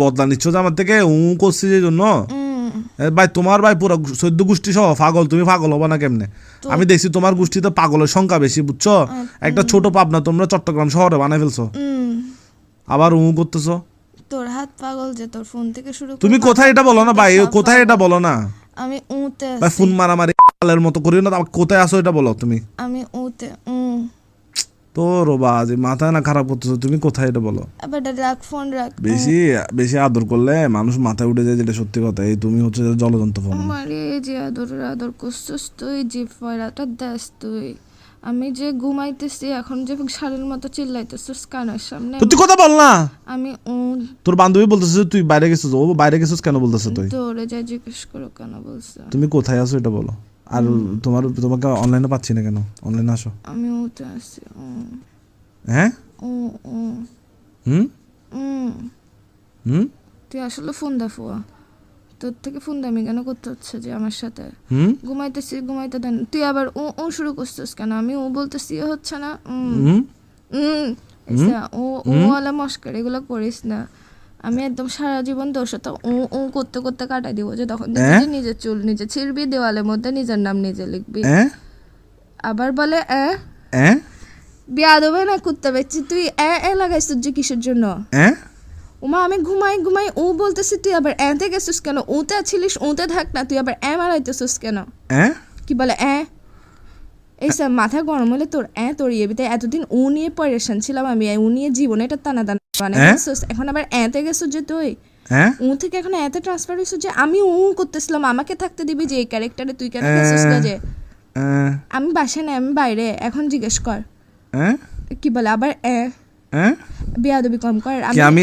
বদলা নিচ্ছ যে আমার থেকে করছি যে জন্য ভাই তোমার ভাই পুরো 14 গোষ্ঠী সহ পাগল, তুমি পাগল হবা না কেমনে? আমি দেখছি তোমার গোষ্ঠীতে পাগলের সংখ্যা বেশি, বুঝছো? একটা ছোট পাবনা তোমরা চট্টগ্রাম শহরে বানাই ফেলছো, আবার করতেছো। তোর হাত পাগল যে তোর ফোন থেকে শুরু করে তুমি কোথায় এটা বলো না ভাই, কোথায় এটা বলো না আমি উতে ভাই, আছি ফোন মারামারি কালের মতো করিও না। কোথায় আছো এটা বলো তুমি। আমি উতে তোর বাজ মাথায় না খারাপ করতেছো, তুমি কোথায় এটা বলো। আবার রাখ ফোন রাখ। বেশি বেশি আদর করলে মানুষ মাথায় উঠে যায়, যেটা সত্যি কথা। এই তুমি হচ্ছে জলজন্ত ফোন। আমারে যে আদর করছিস তুই, যে ফয়রাটা দেস তুই। আমি যে ঘুমাইতেছি এখন যে শাড়ির মতো চিল্লাইতেছিস কানের সামনে। তুই কথা বল না। আমি তোর বান্ধবী বলতেছে তুই বাইরে গেছিস, ও বাইরে গেছিস কেন বলতেছে? তুই তোরে যা জিজ্ঞেস করো কেন বলছে। তুমি কোথায় আছো এটা বলো। আর তোমাকে অনলাইনে পাচ্ছি না কেন? অনলাইনে আসো। আমি উঠে আসছি। হ্যাঁ হুম হুম তুই আসলে ফোন দে ফুয়া, তোর থেকে ফোন দামি কেন করতে হচ্ছে যে আমার সাথে? ঘুমাইতেছি ঘুমাইতে দেন, তুই আবার ও শুরু করছিস কেন? আমি ও বলতেছি হচ্ছে না। ও ওয়ালা মস্কার এগুলো করিস না। আমি একদম সারা জীবন তোর সাথে ও করতে করতে কাটাই দিব, যে তখন দেখবি নিজের চুল নিজে ছিঁড়বি, দেওয়ালের মধ্যে নিজের নাম নিজে লিখবি। আবার বলে বিয়া দেবে না কুত্তা বেচছি, তুই লাগাইছিস যে কিসের জন্য? ওমা আমি ঘুমাই ঘুমাই ও বলতেছি, তুই আবার এতে গেছিস কেন? ওতে ছিলিস, ওতে থাক না, তুই আবার মারাইতেছিস কেন? কি বলে এইসব মাথা গরম হলে তোর তোর ইয়ে তাই এতদিন ও নিয়ে পরেশান ছিলাম আমি, ও নিয়ে জীবনে এটা টানা টানা বানাইছিস, এখন আবার এতে গেছিস যে তুই ও থেকে এখন এতে ট্রান্সফার হয়েছিস যে আমি করতেছিলাম, আমাকে থাকতে দিবি যে এই ক্যারেক্টারে, তুই কেন গেছিস না? যে আমি বাসায় না, আমি বাইরে, এখন জিজ্ঞেস কর। কি বলে আবার বেয়াদবি কম কর। আমি